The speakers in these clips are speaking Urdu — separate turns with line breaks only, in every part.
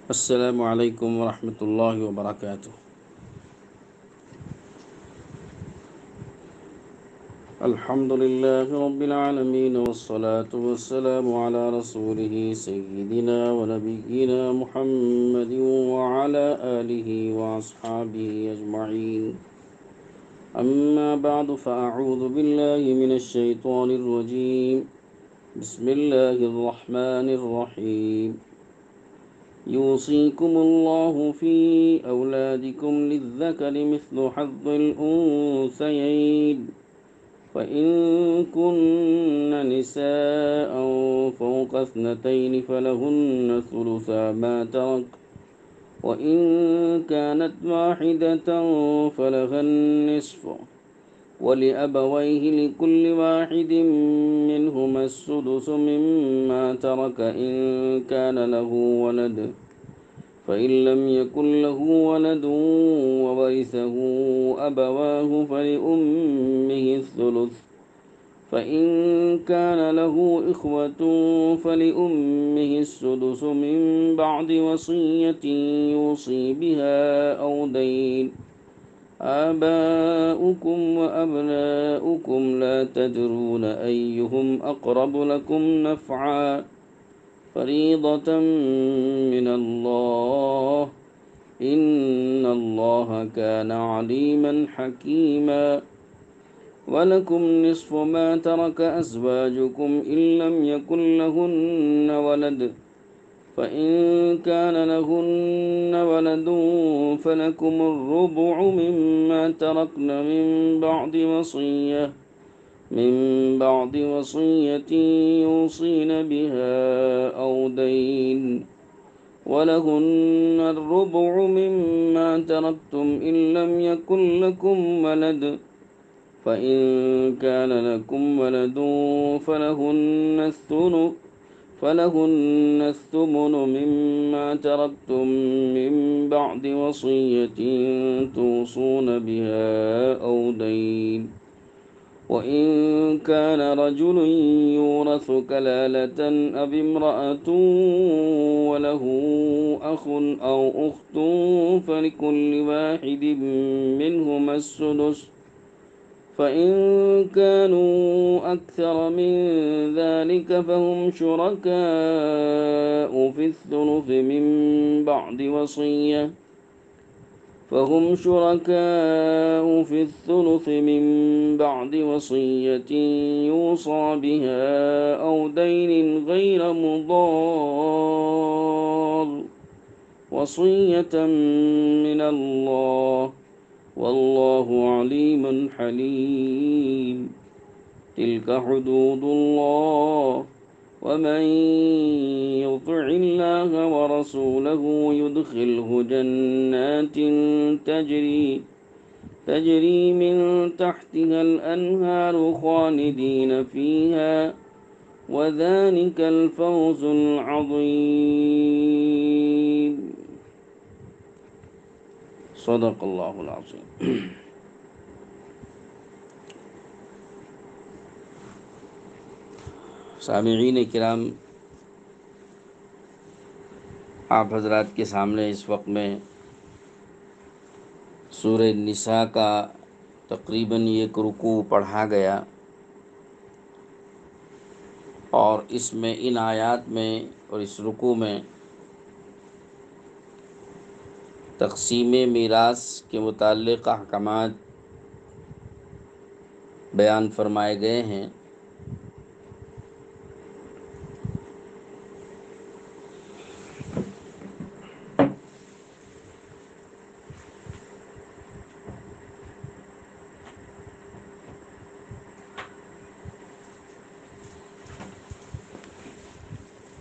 السلام علیکم ورحمۃ اللہ وبرکاتہ۔ الحمد للہ رب العالمین والصلاة والسلام علی رسولہ سیدنا ونبینا محمد وعلى آلہ واصحابہ اجمعین، اما بعد فاعوذ باللہ من الشیطان الرجیم، بسم اللہ الرحمن الرحیم۔ يوصيكم الله في أولادكم للذكر مثل حظ الأنثيين، فإن كن نساء فوق اثنتين فلهن ثلثا ما ترك، وإن كانت واحدة فلها النصف، ولأبويه لكل واحد منهما السدس مما ترك إن كان له ولد، فإن لم يكن له ولد وورثه أبواه فلأمه الثلث، فإن كان له إخوة فلأمه السدس من بعد وصية يوصي بها أو دين. آباؤكم وأبناؤكم لا تدرون أيهم أقرب لكم نفعا، فريضة من الله، إن الله كان عليما حكيما. ولكم نصف ما ترك أزواجكم إن لم يكن لهن ولد، فإن كان لهن ولد فلكم الربع مما تركن من بعد وصية يوصين بها أو دين، ولهن الربع مما تركتم إن لم يكن لكم ولد، فإن كان لكم ولد فلهن الثمن مما تركتم من بعد وصية توصون بها أو دين. وإن كان رجل يورث كلالة أو امرأة وله أخ أو أخت فلكل واحد منهما السدس، فإن كانوا أكثر من ذلك فهم شركاء في الثلث من بعد وصية يوصى بها أو دين غير مضار، وصية من الله، والله عليم حليم. تلك حدود الله، ومن يطع الله ورسوله يدخله جنات تجري من تحتها الأنهار خالدين فيها، وذلك الفوز العظيم. صدق اللہ العظیم۔ سامعین کرام، آپ حضرات کے سامنے اس وقت میں سورہ نساء کا تقریباً ایک رکوع پڑھا گیا، اور اس میں ان آیات میں اور اس رکوع میں تقسیم میراث کے متعلق احکامات بیان فرمائے گئے ہیں۔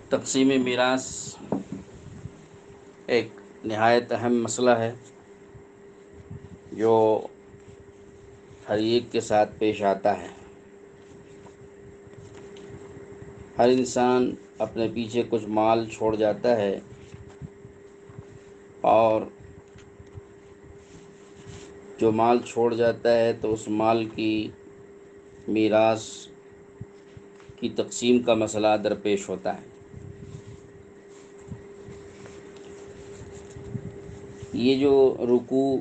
تقسیم میراث ایک نہایت اہم مسئلہ ہے جو ہر ایک کے ساتھ پیش آتا ہے۔ ہر انسان اپنے پیچھے کچھ مال چھوڑ جاتا ہے، اور جو مال چھوڑ جاتا ہے تو اس مال کی میراث کی تقسیم کا مسئلہ درپیش ہوتا ہے۔ یہ جو رکوع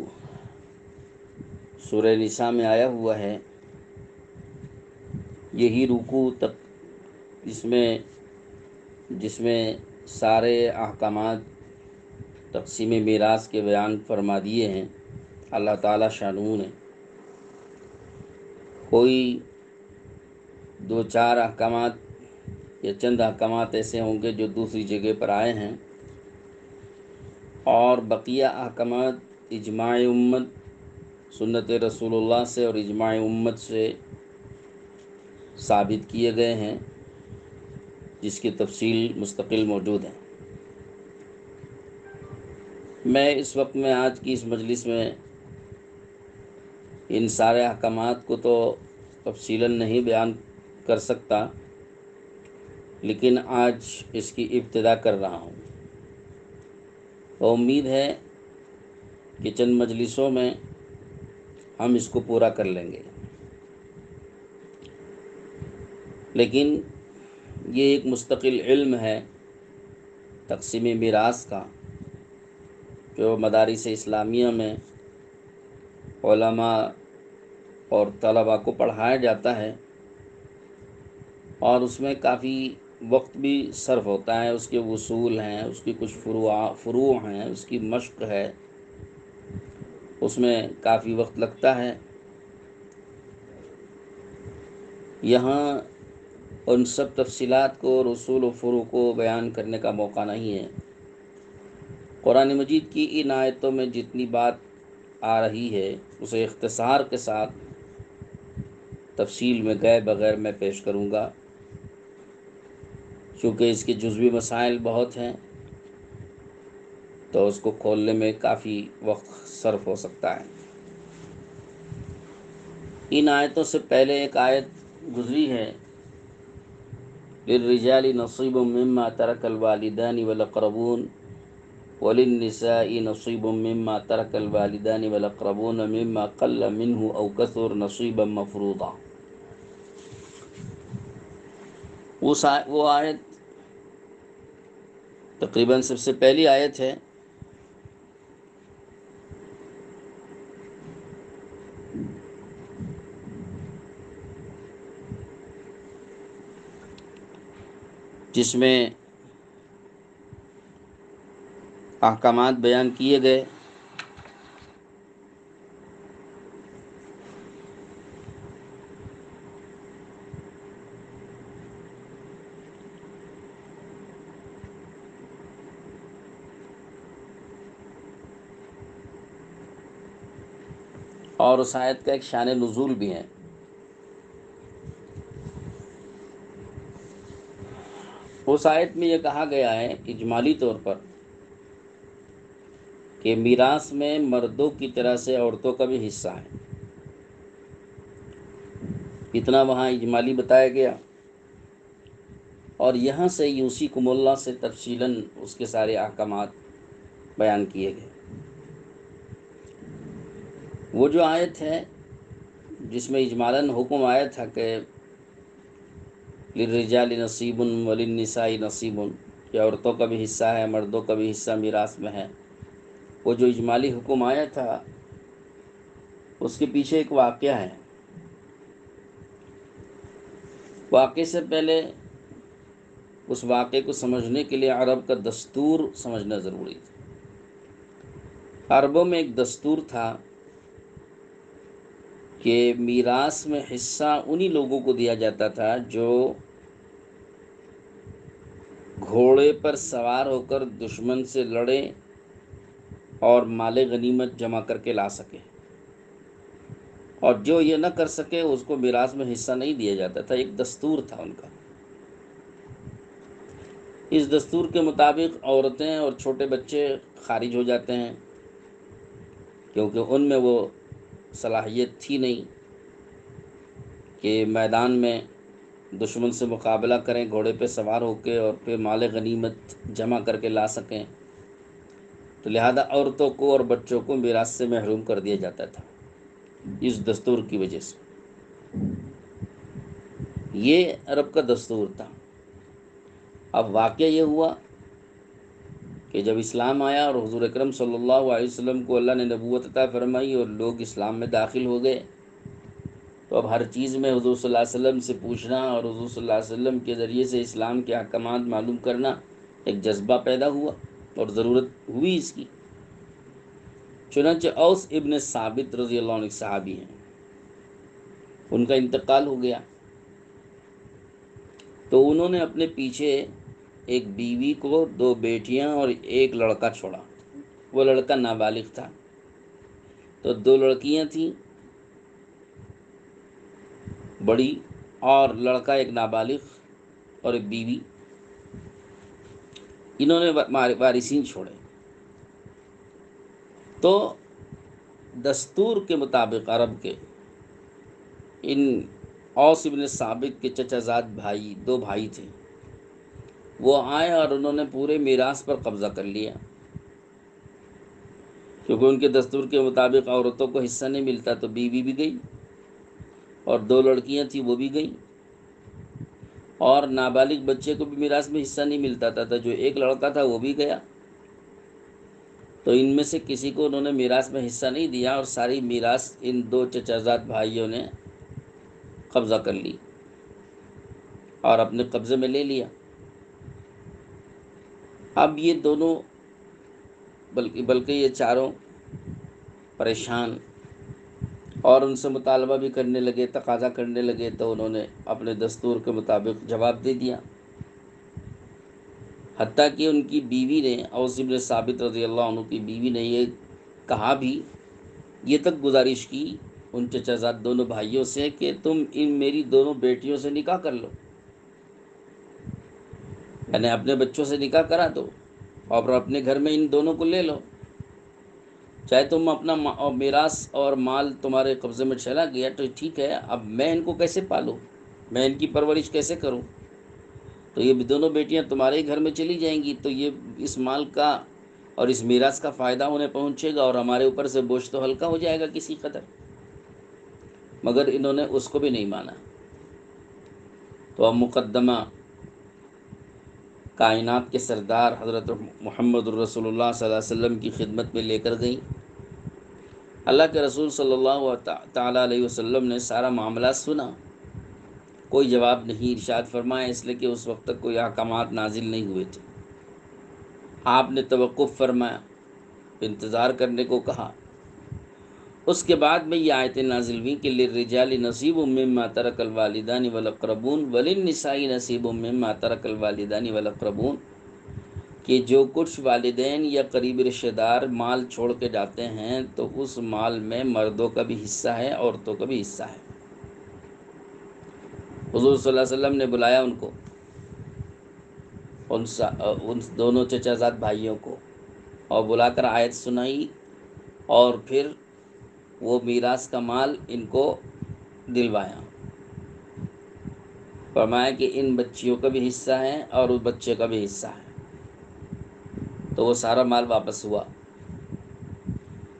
سورہ نساء میں آیا ہوا ہے، یہی رکوع تک جس میں سارے احکامات تقسیم میراث کے بیان فرما دیے ہیں اللہ تعالیٰ شانہ نے۔ کوئی دو چار احکامات یا چند احکامات ایسے ہوں گے جو دوسری جگہ پر آئے ہیں، اور بقیہ احکامات اجماع امت، سنت رسول اللہ سے اور اجماع امت سے ثابت کیے گئے ہیں، جس کی تفصیل مستقل موجود ہے۔ میں اس وقت میں آج کی اس مجلس میں ان سارے احکامات کو تو تفصیلاً نہیں بیان کر سکتا، لیکن آج اس کی ابتدا کر رہا ہوں۔ امید ہے کہ چند مجلسوں میں ہم اس کو پورا کر لیں گے، لیکن یہ ایک مستقل علم ہے تقسیم میراث کا، جو مدارس اسلامیہ میں علماء اور طلباء کو پڑھایا جاتا ہے، اور اس میں کافی وقت بھی صرف ہوتا ہے۔ اس کے اصول ہیں، اس کی کچھ فروع ہیں، اس کی مشق ہے، اس میں کافی وقت لگتا ہے۔ یہاں ان سب تفصیلات کو اور اصول و فروع کو بیان کرنے کا موقع نہیں ہے۔ قرآن مجید کی ان آیتوں میں جتنی بات آ رہی ہے اسے اختصار کے ساتھ تفصیل میں گئے بغیر میں پیش کروں گا، چونکہ اس کے جزوی مسائل بہت ہیں تو اس کو کھولنے میں کافی وقت صرف ہو سکتا ہے۔ ان آیتوں سے پہلے ایک آیت گزری ہے، للرجال نصیب مما ترک الوالدان والاقربون وللنساء نصیب مما ترک الوالدان والاقربون مما قل منه او کثر نصیبا مفروضا۔ وہ آیت تقریباً سب سے پہلی آیت ہے جس میں احکامات بیان کیے گئے، اور اس آیت کا ایک شان نزول بھی ہے۔ اس آیت میں یہ کہا گیا ہے اجمالی طور پر کہ میراث میں مردوں کی طرح سے عورتوں کا بھی حصہ ہے، اتنا وہاں اجمالی بتایا گیا، اور یہاں سے یوصیکم اللہ سے تفصیلاً اس کے سارے احکامات بیان کیے گئے۔ وہ جو آیت ہے جس میں اجمالاً حکم آیا تھا کہ للرجال نصیب وللنساء نصیب، کہ عورتوں کا بھی حصہ ہے، مردوں کا بھی حصہ میراث میں ہے، وہ جو اجمالی حکم آیا تھا اس کے پیچھے ایک واقعہ ہے۔ واقعے سے پہلے اس واقعے کو سمجھنے کے لیے عرب کا دستور سمجھنا ضروری تھا۔ عربوں میں ایک دستور تھا کہ میراث میں حصہ انہی لوگوں کو دیا جاتا تھا جو گھوڑے پر سوار ہو کر دشمن سے لڑے اور مال غنیمت جمع کر کے لا سکے، اور جو یہ نہ کر سکے اس کو میراث میں حصہ نہیں دیا جاتا تھا۔ ایک دستور تھا ان کا۔ اس دستور کے مطابق عورتیں اور چھوٹے بچے خارج ہو جاتے ہیں، کیونکہ ان میں وہ صلاحیت تھی نہیں کہ میدان میں دشمن سے مقابلہ کریں گھوڑے پہ سوار ہو کے اور پھر مال غنیمت جمع کر کے لا سکیں، تو لہذا عورتوں کو اور بچوں کو میراث سے محروم کر دیا جاتا تھا اس دستور کی وجہ سے۔ یہ عرب کا دستور تھا۔ اب واقعہ یہ ہوا کہ جب اسلام آیا اور حضور اکرم صلی اللہ علیہ وسلم کو اللہ نے نبوت عطا فرمائی اور لوگ اسلام میں داخل ہو گئے، تو اب ہر چیز میں حضور صلی اللہ علیہ وسلم سے پوچھنا اور حضور صلی اللہ علیہ وسلم کے ذریعے سے اسلام کے احکامات معلوم کرنا ایک جذبہ پیدا ہوا اور ضرورت ہوئی اس کی۔ چنانچہ اوس ابن ثابت رضی اللہ عنہ ایک صحابی ہیں، ان کا انتقال ہو گیا، تو انہوں نے اپنے پیچھے ایک بیوی کو، 2 بیٹیاں اور ایک لڑکا چھوڑا۔ وہ لڑکا نابالغ تھا، تو 2 لڑکیاں تھیں بڑی، اور لڑکا ایک نابالغ اور ایک بیوی۔ انہوں نے وارثین چھوڑے۔ تو دستور کے مطابق عرب کے، ان اوس ابن ثابت کے چچا زاد بھائی، 2 بھائی تھے، وہ آئے اور انہوں نے پورے میراث پر قبضہ کر لیا، کیونکہ ان کے دستور کے مطابق عورتوں کو حصہ نہیں ملتا، تو بیوی بھی گئی اور 2 لڑکیاں تھیں وہ بھی گئیں، اور نابالغ بچے کو بھی میراث میں حصہ نہیں ملتا تھا، تو جو ایک لڑکا تھا وہ بھی گیا۔ تو ان میں سے کسی کو انہوں نے میراث میں حصہ نہیں دیا، اور ساری میراث ان 2 چچا زاد بھائیوں نے قبضہ کر لی اور اپنے قبضے میں لے لیا۔ اب یہ دونوں بلکہ یہ چاروں پریشان، اور ان سے مطالبہ بھی کرنے لگے، تقاضا کرنے لگے، تو انہوں نے اپنے دستور کے مطابق جواب دے دیا۔ حتیٰ کہ ان کی بیوی نے، اوس بن ثابت رضی اللہ عنہ کی بیوی نے یہ کہا بھی، یہ تک گزارش کی ان چچا زاد دونوں بھائیوں سے کہ تم ان میری دونوں بیٹیوں سے نکاح کر لو، یعنی اپنے بچوں سے نکاح کرا دو اور اپنے گھر میں ان دونوں کو لے لو، چاہے تم اپنا میراث اور مال تمہارے قبضے میں چلا گیا تو ٹھیک ہے، اب میں ان کو کیسے پالوں، میں ان کی پرورش کیسے کروں؟ تو یہ دونوں بیٹیاں تمہارے ہی گھر میں چلی جائیں گی، تو یہ اس مال کا اور اس میراث کا فائدہ انہیں پہنچے گا، اور ہمارے اوپر سے بوجھ تو ہلکا ہو جائے گا کسی قدر۔ مگر انہوں نے اس کو بھی نہیں مانا۔ تو اب مقدمہ کائنات کے سردار حضرت محمد الرسول اللہ صلی اللہ علیہ وسلم کی خدمت میں لے کر گئیں۔ اللہ کے رسول صلی اللہ تعالیٰ علیہ وسلم نے سارا معاملہ سنا، کوئی جواب نہیں ارشاد فرمایا، اس لیے کہ اس وقت تک کوئی احکامات نازل نہیں ہوئے تھے۔ آپ نے توقف فرمایا، انتظار کرنے کو کہا۔ اس کے بعد میں یہ آیتیں نازل ہوئیں کہ للرجال نصیب مما ترک الوالدان والاقربون وللنساء نصیب مما ترک الوالدان والاقربون، کہ جو کچھ والدین یا قریب رشتہ دار مال چھوڑ کے جاتے ہیں تو اس مال میں مردوں کا بھی حصہ ہے، عورتوں کا بھی حصہ ہے۔ حضور صلی اللہ علیہ وسلم نے بلایا ان کو، ان دونوں چچا زاد بھائیوں کو، اور بلا کر آیت سنائی، اور پھر وہ میراث کا مال ان کو دلوایا، فرمایا کہ ان بچیوں کا بھی حصہ ہے اور اس بچے کا بھی حصہ ہے، تو وہ سارا مال واپس ہوا۔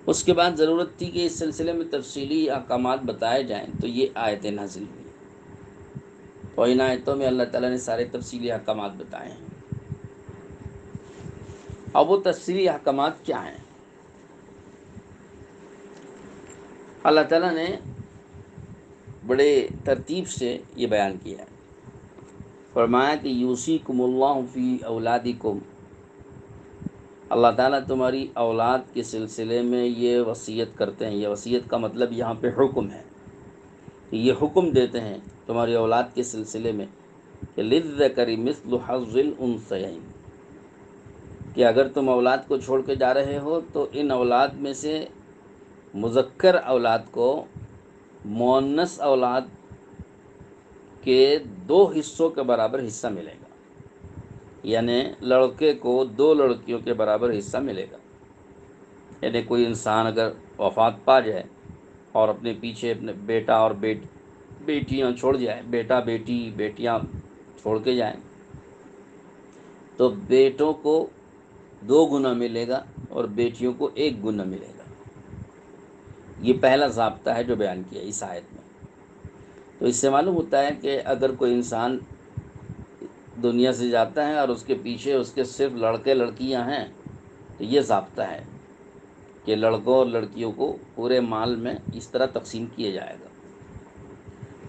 اس کے بعد ضرورت تھی کہ اس سلسلے میں تفصیلی احکامات بتائے جائیں، تو یہ آیتیں نازل ہوئی، اور ان آیتوں میں اللہ تعالیٰ نے سارے تفصیلی احکامات بتائے ہیں۔ اب وہ تفصیلی احکامات کیا ہیں؟ اللہ تعالیٰ نے بڑے ترتیب سے یہ بیان کیا ہے۔ فرمایا کہ یوصیکم اللہ فی اولادکم، اللہ تعالیٰ تمہاری اولاد کے سلسلے میں یہ وصیت کرتے ہیں۔ یہ وصیت کا مطلب یہاں پہ حکم ہے، کہ یہ حکم دیتے ہیں تمہاری اولاد کے سلسلے میں کہ للذکر مثل حظ الانثیین، کہ اگر تم اولاد کو چھوڑ کے جا رہے ہو تو ان اولاد میں سے مذکر اولاد کو مؤنث اولاد کے 2 حصوں کے برابر حصہ ملے گا، یعنی لڑکے کو 2 لڑکیوں کے برابر حصہ ملے گا۔ یعنی کوئی انسان اگر وفات پا جائے اور اپنے پیچھے اپنے بیٹا اور بیٹیاں چھوڑ جائے، بیٹا بیٹی بیٹیاں چھوڑ کے جائیں، تو بیٹوں کو 2 گنا ملے گا اور بیٹیوں کو 1 گنا ملے گا۔ یہ پہلا ضابطہ ہے جو بیان کیا اس آیت میں۔ تو اس سے معلوم ہوتا ہے کہ اگر کوئی انسان دنیا سے جاتا ہے اور اس کے پیچھے اس کے صرف لڑکے لڑکیاں ہیں، تو یہ ضابطہ ہے کہ لڑکوں اور لڑکیوں کو پورے مال میں اس طرح تقسیم کیا جائے گا۔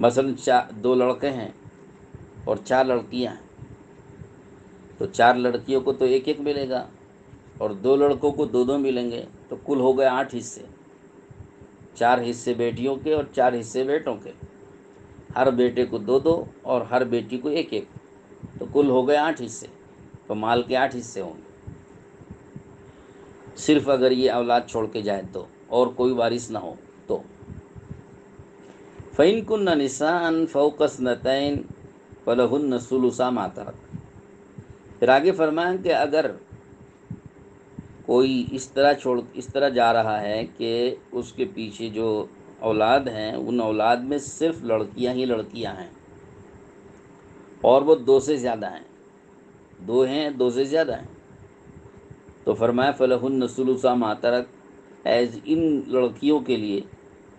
مثلا 2 لڑکے ہیں اور 4 لڑکیاں ہیں، تو 4 لڑکیوں کو تو 1 1 ملے گا اور 2 لڑکوں کو 2 2 ملیں گے، تو کل ہو گئے 8 حصے، 4 حصے بیٹیوں کے اور 4 حصے بیٹوں کے، ہر بیٹے کو 2 2 اور ہر بیٹی کو 1 1، تو کل ہو گئے 8 حصے، تو مال کے 8 حصے ہوں گے، صرف اگر یہ اولاد چھوڑ کے جائے تو، اور کوئی وارث نہ ہو تو۔ فَإِن كُنَّ نِسَاءً فَوْقَ اثْنَتَيْنِ فَلَهُنَّ ثُلُثَا مَا تَرَكَ۔ پھر آگے فرمائیں کہ اگر کوئی اس طرح جا رہا ہے کہ اس کے پیچھے جو اولاد ہیں ان اولاد میں صرف لڑکیاں ہی لڑکیاں ہیں اور وہ 2 سے زیادہ ہیں، 2 ہیں 2 سے زیادہ ہیں، تو فرمایا فَلَهُنَّ ثُلُثَا مَا تَرَكَ، ایز ان لڑکیوں کے لیے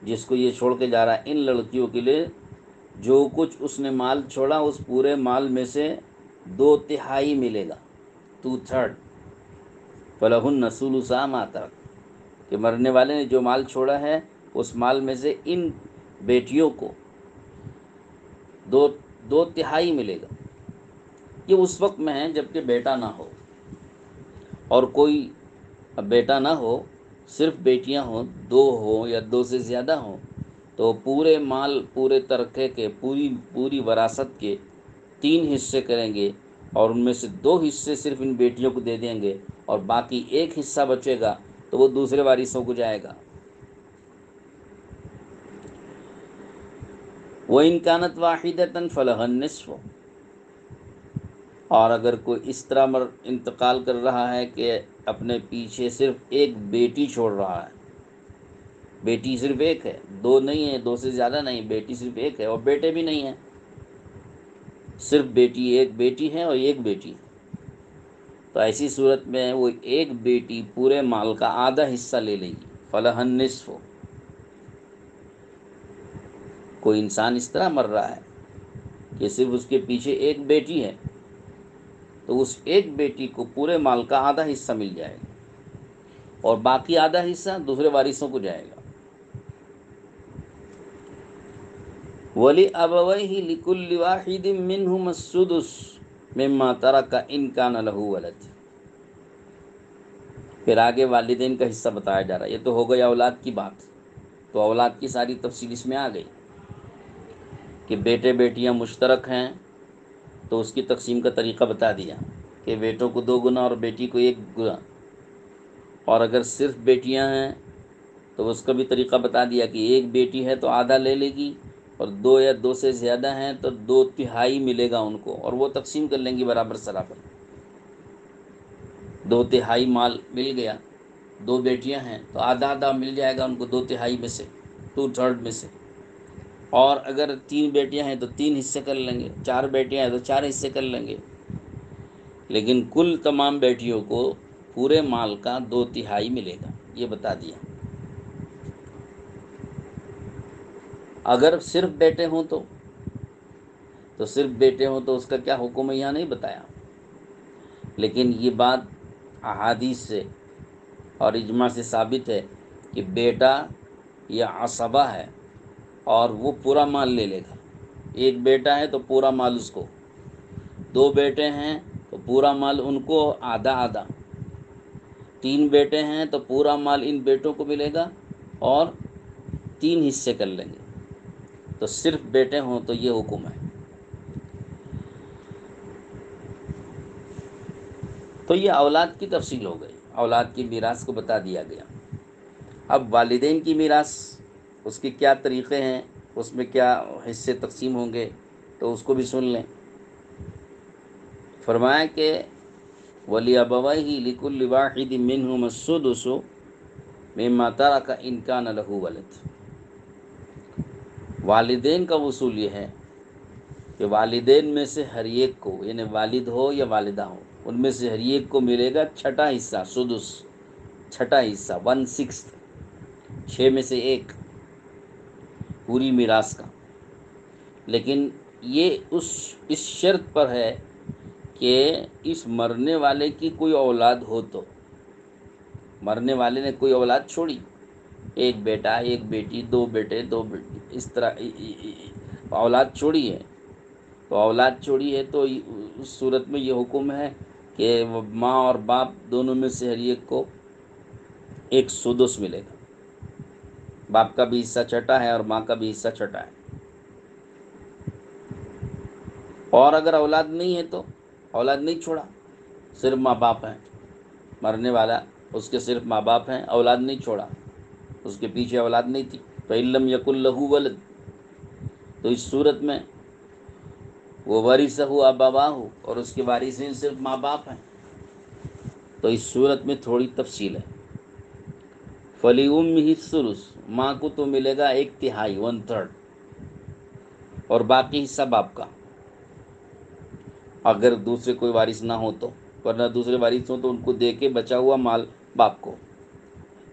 جس کو یہ چھوڑ کے جا رہا ہے، ان لڑکیوں کے لیے جو کچھ اس نے مال چھوڑا اس پورے مال میں سے 2/3 ملے گا، 2/3۔ فَلَهُنَّ ثُلُثَا مَا تَرَكَ، کہ مرنے والے نے جو مال چھوڑا ہے اس مال میں سے ان بیٹیوں کو 2/3 ملے گا۔ یہ اس وقت میں ہے جب کہ بیٹا نہ ہو، اور کوئی بیٹا نہ ہو، صرف بیٹیاں ہوں، 2 ہوں یا 2 سے زیادہ ہوں، تو پورے مال، پورے ترکے کے، پوری وراثت کے 3 حصے کریں گے، اور ان میں سے 2 حصے صرف ان بیٹیوں کو دے دیں گے، اور باقی 1 حصہ بچے گا تو وہ دوسرے وارثوں کو جائے گا۔ وَإِن كَانَتْ وَاحِدَةً فَلَهَا النِّصْفُ، اور اگر کوئی اس طرح انتقال کر رہا ہے کہ اپنے پیچھے صرف ایک بیٹی چھوڑ رہا ہے، بیٹی صرف 1 ہے، 2 نہیں ہے، 2 سے زیادہ نہیں، بیٹی صرف 1 ہے، اور بیٹے بھی نہیں ہیں، صرف بیٹی، 1 بیٹی ہے اور 1 بیٹی، تو ایسی صورت میں وہ 1 بیٹی پورے مال کا آدھا حصہ لے لے گی، فَلَهَا النِّصْفُ۔ کوئی انسان اس طرح مر رہا ہے کہ صرف اس کے پیچھے 1 بیٹی ہے، تو اس 1 بیٹی کو پورے مال کا آدھا حصہ مل جائے گا، اور باقی آدھا حصہ دوسرے وارثوں کو جائے گا۔ وَلِأَبَوَيْهِ لِكُلِّ وَاحِدٍ مِّنْهُمَا السُّدُسُ مِمَّا تَرَكَ إِن كَانَ لَهُ وَلَدٌ۔ پھر آگے والدین کا حصہ بتایا جا رہا ہے، یہ تو ہو گئی اولاد کی بات، تو اولاد کی ساری تفصیل اس میں آ گئی کہ بیٹے بیٹیاں مشترک ہیں تو اس کی تقسیم کا طریقہ بتا دیا کہ بیٹوں کو 2 گنا اور بیٹی کو 1 گنا، اور اگر صرف بیٹیاں ہیں تو اس کا بھی طریقہ بتا دیا کہ 1 بیٹی ہے تو آدھا لے لے گی، اور 2 یا 2 سے زیادہ ہیں تو 2/3 ملے گا ان کو، اور وہ تقسیم کر لیں گی برابر سرابر، 2/3 مال مل گیا۔ 2 بیٹیاں ہیں تو آدھا آدھا مل جائے گا ان کو 2/3 میں سے، 2/3 میں سے، اور اگر 3 بیٹیاں ہیں تو 3 حصے کر لیں گے، 4 بیٹیاں ہیں تو 4 حصے کر لیں گے، لیکن کل تمام بیٹیوں کو پورے مال کا 2/3 ملے گا، یہ بتا دیا۔ اگر صرف بیٹے ہوں تو صرف بیٹے ہوں تو اس کا کیا حکم ہے یہاں نہیں بتایا، لیکن یہ بات احادیث سے اور اجماع سے ثابت ہے کہ بیٹا یا عصبہ ہے اور وہ پورا مال لے لے گا۔ 1 بیٹا ہے تو پورا مال اس کو، 2 بیٹے ہیں تو پورا مال ان کو آدھا آدھا، 3 بیٹے ہیں تو پورا مال ان بیٹوں کو ملے گا اور 3 حصے کر لیں گے، تو صرف بیٹے ہوں تو یہ حکم ہے۔ تو یہ اولاد کی تفصیل ہو گئی، اولاد کی میراث کو بتا دیا گیا۔ اب والدین کی میراث، اس کے کیا طریقے ہیں، اس میں کیا حصے تقسیم ہوں گے، تو اس کو بھی سن لیں۔ فرمایا کہ وَلِأَبَوَيْهِ لِكُلِّ وَاحِدٍ مِّنْهُمَا السُّدُسُ مِمَّا تَرَكَ إِن كَانَ لَهُ وَلَدٌ۔ والدین کا اصول یہ ہے کہ والدین میں سے ہر ایک کو، یعنی والد ہو یا والدہ ہو، ان میں سے ہر ایک کو ملے گا 6واں حصہ، سدس، 6واں حصہ، 1/6، 6 میں سے 1 پوری میراث کا، لیکن یہ اس شرط پر ہے کہ اس مرنے والے کی کوئی اولاد ہو تو، مرنے والے نے کوئی اولاد چھوڑی، ایک بیٹا، ایک بیٹی، دو بیٹے، دو بیٹی، اس طرح اولاد چھوڑی ہے، تو اولاد چھوڑی ہے تو اس صورت میں یہ حکم ہے کہ ماں اور باپ دونوں میں سے ہر ایک کو ایک سدس ملے گا، باپ کا بھی حصہ چھٹا ہے اور ماں کا بھی حصہ چھٹا ہے۔ اور اگر اولاد نہیں ہے تو اولاد نہیں چھوڑا، صرف ماں باپ ہیں، مرنے والا اس کے صرف ماں باپ ہیں، اولاد نہیں چھوڑا، اس کے پیچھے اولاد نہیں تھی، فَإِن يَكُن لَهُ وَلَد، تو اس صورت میں وہ وَرِثَهُ أَبَوَاهُ، اور اس کے وارثین صرف ماں باپ ہیں، تو اس صورت میں تھوڑی تفصیل ہے۔ فَلِأُمِّهِ الثُّلُثُ، ماں کو تو ملے گا 1/3، 1/3، اور باقی حصہ باپ کا، اگر دوسرے کوئی وارث نہ ہو تو، ورنہ دوسرے وارث ہوں تو ان کو دے کے بچا ہوا مال باپ کو،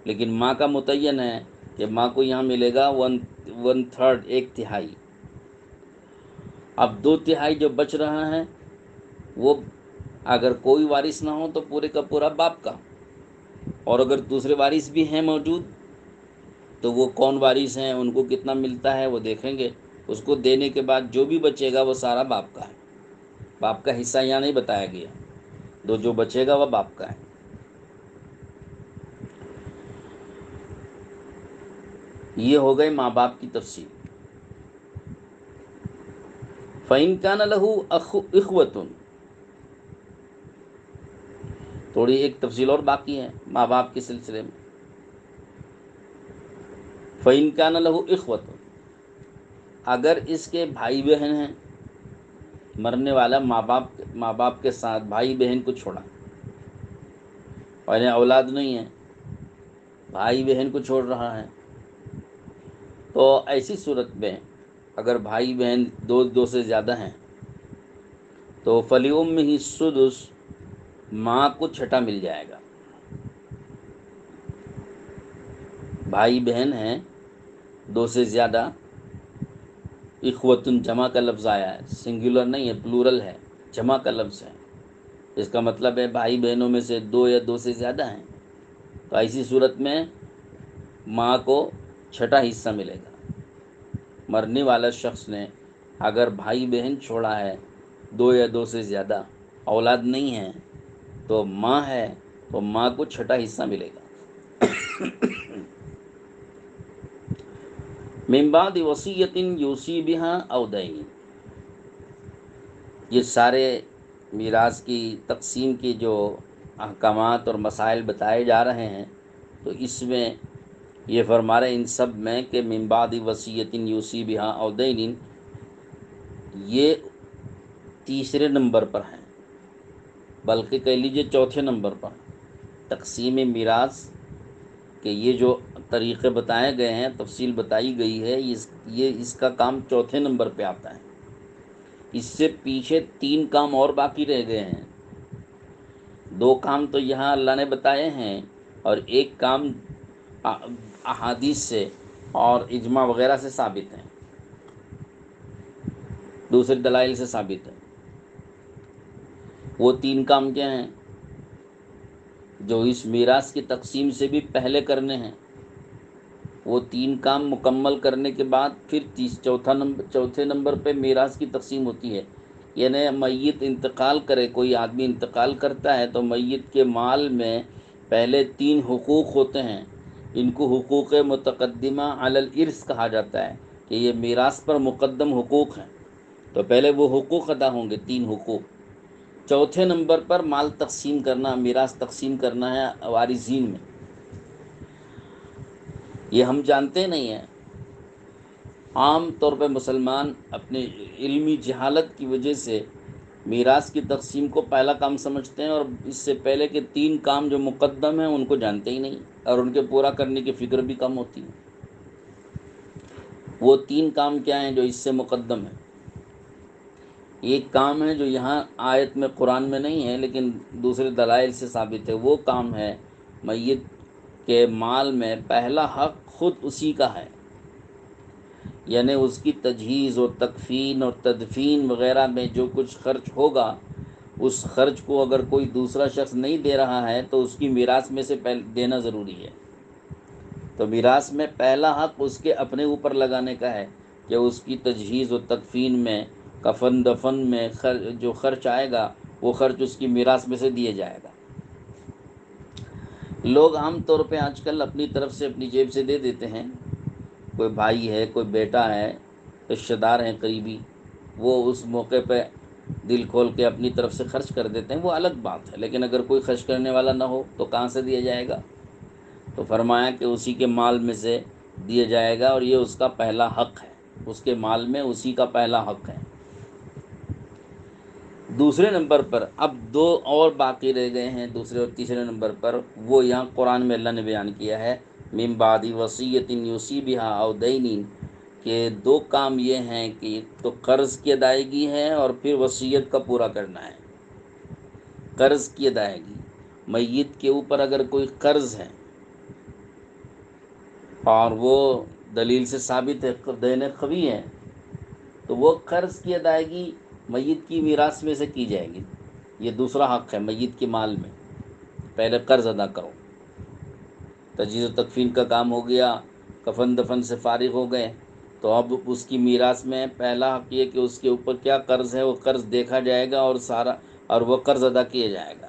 لیکن ماں کا متعین ہے کہ ماں کو یہاں ملے گا 1/3، 1/3۔ اب 2/3 جو بچ رہا ہے وہ اگر کوئی وارث نہ ہو تو پورے کا پورا باپ کا، اور اگر دوسرے وارث بھی ہیں موجود تو وہ کون وارث ہیں، ان کو کتنا ملتا ہے وہ دیکھیں گے، اس کو دینے کے بعد جو بھی بچے گا وہ سارا باپ کا ہے، باپ کا حصہ یہاں نہیں بتایا گیا، جو بچے گا وہ باپ کا ہے۔ یہ ہو گئے ماں باپ کی تفصیل۔ فَإِن كَانَ لَهُ إِخْوَةٌ، تھوڑی ایک تفصیل اور باقی ہے ماں باپ کے سلسلے میں۔ فَإِن كَانَ لَهُ إِخْوَةٌ، اگر اس کے بھائی بہن ہیں، مرنے والا ماں باپ کے ساتھ بھائی بہن کو چھوڑا، اور اولاد نہیں ہے، بھائی بہن کو چھوڑ رہا ہے، تو ایسی صورت میں اگر بھائی بہن دو سے زیادہ ہیں تو فَلِأُمِّهِ السُّدُسُ، ماں کو چھٹا مل جائے گا۔ بھائی بہن ہیں 2 سے زیادہ، اخوتن جمع کا لفظ آیا ہے، سنگولر نہیں ہے، پلورل ہے، جمع کا لفظ ہے، اس کا مطلب ہے بھائی بہنوں میں سے 2 یا 2 سے زیادہ ہیں، تو ایسی صورت میں ماں کو چھٹا حصہ ملے گا۔ مرنے والا شخص نے اگر بھائی بہن چھوڑا ہے 2 یا 2 سے زیادہ، اولاد نہیں ہے تو ماں ہے، تو ماں کو چھٹا حصہ ملے گا۔ من بعد وصیۃ یوصی بها او دین، یہ سارے میراث کی تقسیم کی جو احکامات اور مسائل بتائے جا رہے ہیں، تو اس میں یہ فرما رہے ان سب میں کہ من بعد وصیۃ یوصی بها او دین، یہ تیسرے نمبر پر ہیں، بلکہ کہہ لیجئے چوتھے نمبر پر تقسیم میراث کہ یہ جو طریقے بتائے گئے ہیں، تفصیل بتائی گئی ہے، یہ اس کا کام چوتھے نمبر پہ آتا ہے۔ اس سے پیچھے 3 کام اور باقی رہ گئے ہیں، 2 کام تو یہاں اللہ نے بتائے ہیں، اور ایک کام احادیث سے اور اجماع وغیرہ سے ثابت ہیں، دوسرے دلائل سے ثابت ہے۔ وہ 3 کام کیا ہیں جو اس میراث کی تقسیم سے بھی پہلے کرنے ہیں؟ وہ 3 کام مکمل کرنے کے بعد پھر چوتھے نمبر پہ میراث کی تقسیم ہوتی ہے، یعنی میت انتقال کرے، کوئی آدمی انتقال کرتا ہے تو میت کے مال میں پہلے 3 حقوق ہوتے ہیں، ان کو حقوق متقدمہ علی الارث کہا جاتا ہے، کہ یہ میراث پر مقدم حقوق ہیں، تو پہلے وہ حقوق ادا ہوں گے، 3 حقوق۔ چوتھے نمبر پر مال تقسیم کرنا، میراث تقسیم کرنا ہے وارثین میں۔ یہ ہم جانتے نہیں ہیں، عام طور پہ مسلمان اپنے علمی جہالت کی وجہ سے میراث کی تقسیم کو پہلا کام سمجھتے ہیں، اور اس سے پہلے کے 3 کام جو مقدم ہیں ان کو جانتے ہی نہیں، اور ان کے پورا کرنے کی فکر بھی کم ہوتی ہے۔ وہ 3 کام کیا ہیں جو اس سے مقدم ہیں؟ ایک کام ہے جو یہاں آیت میں قرآن میں نہیں ہے لیکن دوسرے دلائل سے ثابت ہے، وہ کام ہے میت کے مال میں پہلا حق خود اسی کا ہے، یعنی اس کی تجہیز اور تکفین اور تدفین وغیرہ میں جو کچھ خرچ ہوگا اس خرچ کو اگر کوئی دوسرا شخص نہیں دے رہا ہے تو اس کی میراث میں سے دینا ضروری ہے۔ تو میراث میں پہلا حق اس کے اپنے اوپر لگانے کا ہے کہ اس کی تجہیز و تکفین میں، کفن دفن میں جو خرچ آئے گا وہ خرچ اس کی میراث میں سے دیے جائے گا۔ لوگ عام طور پہ آج کل اپنی طرف سے اپنی جیب سے دے دیتے ہیں، کوئی بھائی ہے، کوئی بیٹا ہے، رشتہ دار ہیں قریبی، وہ اس موقع پہ دل کھول کے اپنی طرف سے خرچ کر دیتے ہیں، وہ الگ بات ہے۔ لیکن اگر کوئی خرچ کرنے والا نہ ہو تو کہاں سے دیا جائے گا؟ تو فرمایا کہ اسی کے مال میں سے دیا جائے گا، اور یہ اس کا پہلا حق ہے، اس کے مال میں اسی کا پہلا حق ہے۔ دوسرے نمبر پر اب دو اور باقی رہ گئے ہیں، دوسرے اور تیسرے نمبر پر، وہ یہاں قرآن میں اللہ نے بیان کیا ہے، من بعد وصیۃ یوصی بہا او دین، کہ دو کام یہ ہیں کہ ایک تو قرض کی ادائیگی ہے اور پھر وصیت کا پورا کرنا ہے۔ قرض کی ادائیگی، میت کے اوپر اگر کوئی قرض ہے اور وہ دلیل سے ثابت ہے، دین قوی ہے، تو وہ قرض کی ادائیگی میت کی میراث میں سے کی جائے گی۔ یہ دوسرا حق ہے میت کے مال میں، پہلے قرض ادا کرو۔ تجہیز و تکفین کا کام ہو گیا، کفن دفن سے فارغ ہو گئے، تو اب اس کی میراث میں پہلا حق یہ کہ اس کے اوپر کیا قرض ہے وہ قرض دیکھا جائے گا اور وہ قرض ادا کیا جائے گا۔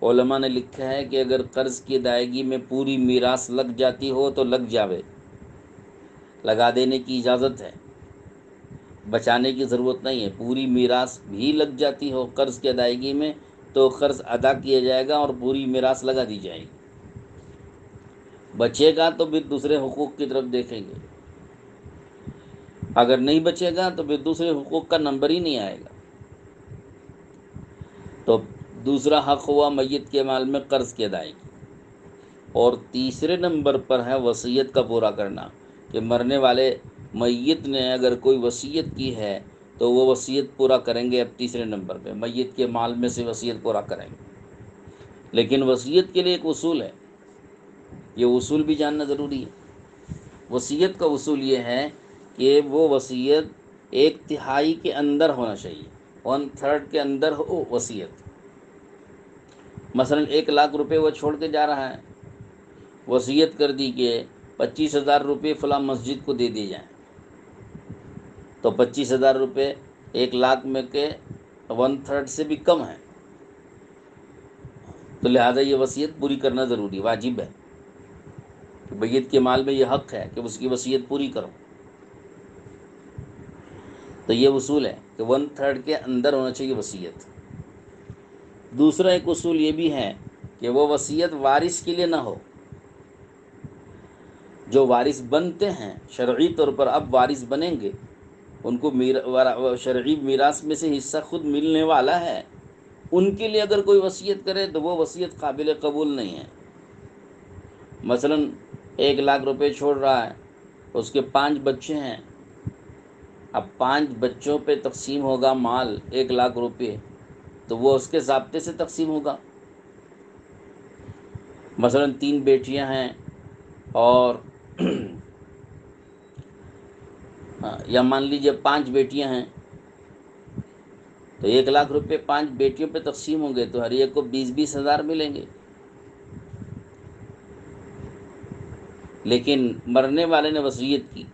علماء نے لکھا ہے کہ اگر قرض کی ادائیگی میں پوری میراث لگ جاتی ہو تو لگ جاوے، لگا دینے کی اجازت ہے، بچانے کی ضرورت نہیں ہے۔ پوری میراث بھی لگ جاتی ہو قرض کی ادائیگی میں تو قرض ادا کیا جائے گا اور پوری میراث لگا دی جائے گی۔ بچے گا تو پھر دوسرے حقوق کی طرف دیکھیں گے، اگر نہیں بچے گا تو پھر دوسرے حقوق کا نمبر ہی نہیں آئے گا۔ تو دوسرا حق ہوا میت کے مال میں قرض کی ادائیگی، اور تیسرے نمبر پر ہے وصیت کا پورا کرنا، کہ مرنے والے میت نے اگر کوئی وصیت کی ہے تو وہ وصیت پورا کریں گے۔ اب تیسرے نمبر پہ میت کے مال میں سے وصیت پورا کریں گے، لیکن وصیت کے لیے ایک اصول ہے، یہ اصول بھی جاننا ضروری ہے۔ وصیت کا اصول یہ ہے کہ وہ وصیت 1/3 کے اندر ہونا چاہیے، 1/3 کے اندر ہو وصیت۔ مثلا 1,00,000 روپے وہ چھوڑ کے جا رہا ہے، وصیت کر دی کہ 25,000 روپے فلاں مسجد کو دے دیے جائیں، تو 25,000 روپے 1,00,000 میں کے 1/3 سے بھی کم ہے، تو لہذا یہ وصیت پوری کرنا ضروری واجب ہے، کہ میت کے مال میں یہ حق ہے کہ اس کی وصیت پوری کرو۔ تو یہ اصول ہے کہ 1/3 کے اندر ہونا چاہیے وصیت۔ دوسرا ایک اصول یہ بھی ہے کہ وہ وصیت وارث کے لیے نہ ہو۔ جو وارث بنتے ہیں شرعی طور پر اب وارث بنیں گے، ان کو شرعی میراث میں سے حصہ خود ملنے والا ہے، ان کے لیے اگر کوئی وصیت کرے تو وہ وصیت قابل قبول نہیں ہے۔ مثلا 1,00,000 روپے چھوڑ رہا ہے، اس کے 5 بچے ہیں، اب 5 بچوں پہ تقسیم ہوگا مال 1,00,000 روپے، تو وہ اس کے ضابطے سے تقسیم ہوگا۔ مثلا 3 بیٹیاں ہیں اور یا مان لیجیے 5 بیٹیاں ہیں، تو 1,00,000 روپے 5 بیٹیوں پہ تقسیم ہوں گے تو ہر ایک کو 20,000 ملیں گے۔ لیکن مرنے والے نے وصیت کی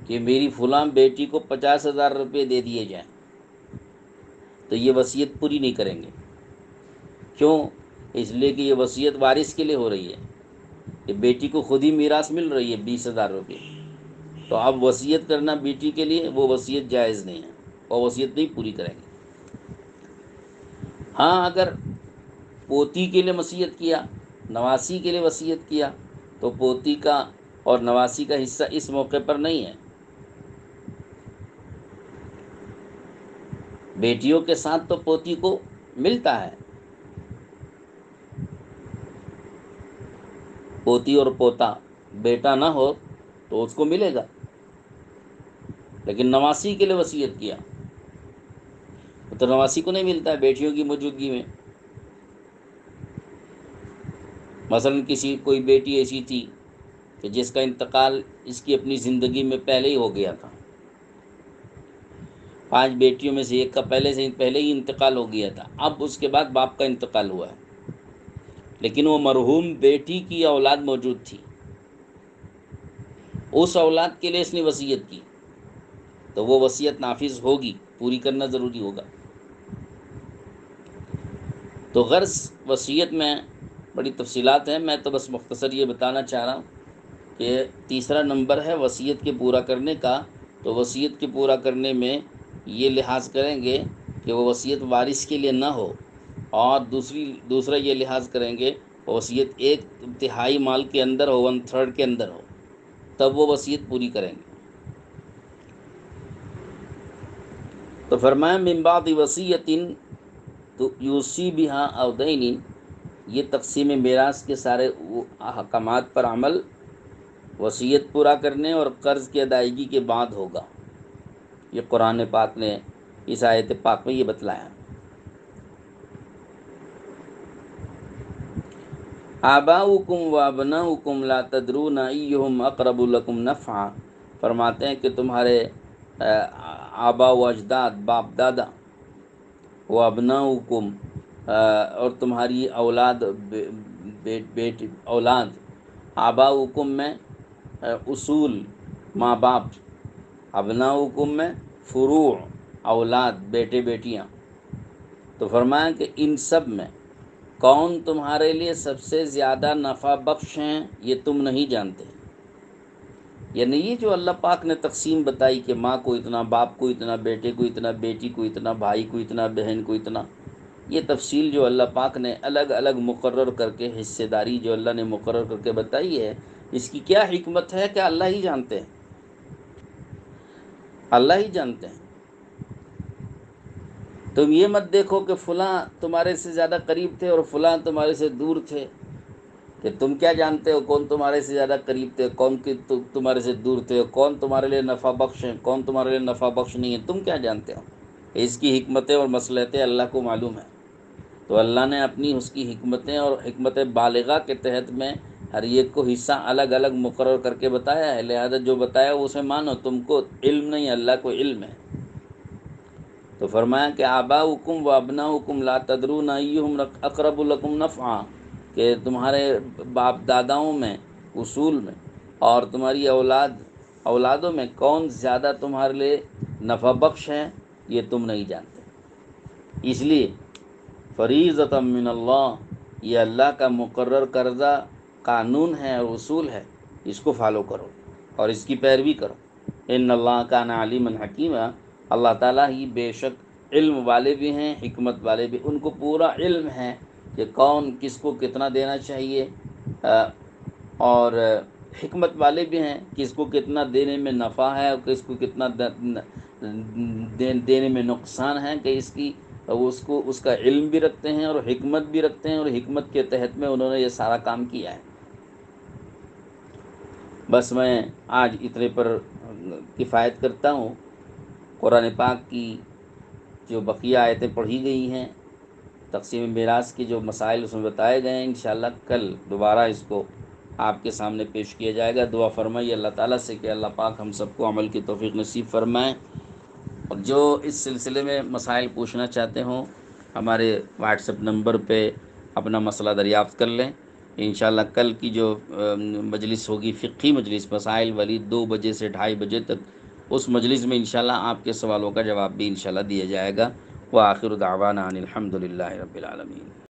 کہ میری فلاں بیٹی کو 50,000 روپے دے دیے جائیں، تو یہ وصیت پوری نہیں کریں گے۔ کیوں؟ اس لیے کہ یہ وصیت وارث کے لیے ہو رہی ہے، کہ بیٹی کو خود ہی میراث مل رہی ہے 20,000 روپے، تو اب وصیت کرنا بیٹی کے لیے وہ وصیت جائز نہیں ہے، اور وصیت نہیں پوری کریں گے۔ ہاں اگر پوتی کے لیے وصیت کیا، نواسی کے لیے وصیت کیا، تو پوتی کا اور نواسی کا حصہ اس موقع پر نہیں ہے۔ بیٹیوں کے ساتھ تو پوتی کو ملتا ہے، پوتی اور پوتا، بیٹا نہ ہو تو اس کو ملے گا، لیکن نواسی کے لیے وصیت کیا تو نواسی کو نہیں ملتا ہے بیٹیوں کی موجودگی میں۔ مثلا کوئی بیٹی ایسی تھی کہ جس کا انتقال اس کی اپنی زندگی میں پہلے ہی ہو گیا تھا، 5 بیٹیوں میں سے ایک کا پہلے ہی انتقال ہو گیا تھا، اب اس کے بعد باپ کا انتقال ہوا ہے، لیکن وہ مرحوم بیٹی کی اولاد موجود تھی، اس اولاد کے لیے اس نے وصیت کی، تو وہ وصیت نافذ ہوگی، پوری کرنا ضروری ہوگا۔ تو غرض وصیت میں بڑی تفصیلات ہیں، میں تو بس مختصر یہ بتانا چاہ رہا ہوں کہ تیسرا نمبر ہے وصیت کے پورا کرنے کا۔ تو وصیت کے پورا کرنے میں یہ لحاظ کریں گے کہ وہ وصیت وارث کے لیے نہ ہو، اور دوسرا یہ لحاظ کریں گے وصیت 1/3 مال کے اندر ہو، 1/3 کے اندر ہو، تب وہ وصیت پوری کریں گے۔ تو فرمایا من بعد وصیت تو یوصی بہا او دین، یہ تقسیم میراث کے سارے احکامات پر عمل وصیت پورا کرنے اور قرض کی ادائیگی کے بعد ہوگا۔ یہ قرآن پاک نے اس آیت پاک میں یہ بتلایا۔ آباؤکم و ابناؤکم لا تدرون ایہم اقرب لکم نفعا، فرماتے ہیں کہ تمہارے آبا و اجداد، باپ دادا، و ابناؤکم، اور تمہاری اولاد، اولاد، آباؤکم میں اصول، ماں باپ، ابناؤکم میں فروع، اولاد، بیٹے بیٹیاں۔ تو فرمایا کہ ان سب میں کون تمہارے لیے سب سے زیادہ نفع بخش ہیں یہ تم نہیں جانتے۔ یعنی یہ جو اللہ پاک نے تقسیم بتائی کہ ماں کو اتنا، باپ کو اتنا، بیٹے کو اتنا، بیٹی کو اتنا، بھائی کو اتنا، بہن کو اتنا، یہ تفصیل جو اللہ پاک نے الگ الگ مقرر کر کے، حصے داری جو اللہ نے مقرر کر کے بتائی ہے، اس کی کیا حکمت ہے کہ اللہ ہی جانتے ہیں، اللہ ہی جانتے ہیں۔ تم یہ مت دیکھو کہ فلاں تمہارے سے زیادہ قریب تھے اور فلاں تمہارے سے دور تھے، کہ تم کیا جانتے ہو کون تمہارے سے زیادہ قریب تھے، کون تمہارے سے دور تھے، کون تمہارے لیے نفع بخش ہیں، کون تمہارے لیے نفع بخش نہیں ہے، تم کیا جانتے ہو؟ اس کی حکمتیں اور مصلحتیں اللہ کو معلوم ہیں۔ تو اللہ نے اپنی اس کی حکمتیں اور حکمت بالغہ کے تحت میں ہر ایک کو حصہ الگ الگ مقرر کر کے بتایا ہے، لہذا جو بتایا اسے مانو، تم کو علم نہیں، اللہ کو علم ہے۔ تو فرمایا کہ آباؤکم و ابناؤکم لا تدرون ایہم اقرب لکم نفعا، کہ تمہارے باپ داداؤں میں، اصول میں، اور تمہاری اولادوں میں کون زیادہ تمہارے لیے نفع بخش ہیں یہ تم نہیں جانتے۔ اس لیے فریضۃ من اللہ، یہ اللہ کا مقرر کردہ قانون ہے اور اصول ہے، اس کو فالو کرو اور اس کی پیروی کرو۔ ان اللہ کان علیما حکیما، اللہ تعالیٰ ہی بے شک علم والے بھی ہیں، حکمت والے بھی، ان کو پورا علم ہے کہ کون کس کو کتنا دینا چاہیے، اور حکمت والے بھی ہیں کس کو کتنا دینے میں نفع ہے اور کس کو کتنا دینے میں نقصان ہے، کہ اس کا علم بھی رکھتے ہیں اور حکمت بھی رکھتے ہیں، اور حکمت کے تحت میں انہوں نے یہ سارا کام کیا ہے۔ بس میں آج اتنے پر کفایت کرتا ہوں۔ قرآن پاک کی جو بقیہ آیتیں پڑھی گئی ہیں، تقسیم میراث کے جو مسائل اس میں بتائے گئے ہیں، انشاءاللہ کل دوبارہ اس کو آپ کے سامنے پیش کیا جائے گا۔ دعا فرمائیے اللہ تعالیٰ سے کہ اللہ پاک ہم سب کو عمل کی توفیق نصیب فرمائیں، اور جو اس سلسلے میں مسائل پوچھنا چاہتے ہوں ہمارے واٹس ایپ نمبر پہ اپنا مسئلہ دریافت کر لیں۔ انشاءاللہ کل کی جو مجلس ہوگی، فقہی مجلس، مسائل والی، 2 بجے سے 2:30 بجے تک، اس مجلس میں انشاءاللہ آپ کے سوالوں کا جواب بھی انشاءاللہ دیا جائے گا۔ وآخر دعوانا ان الحمد للہ رب العالمین۔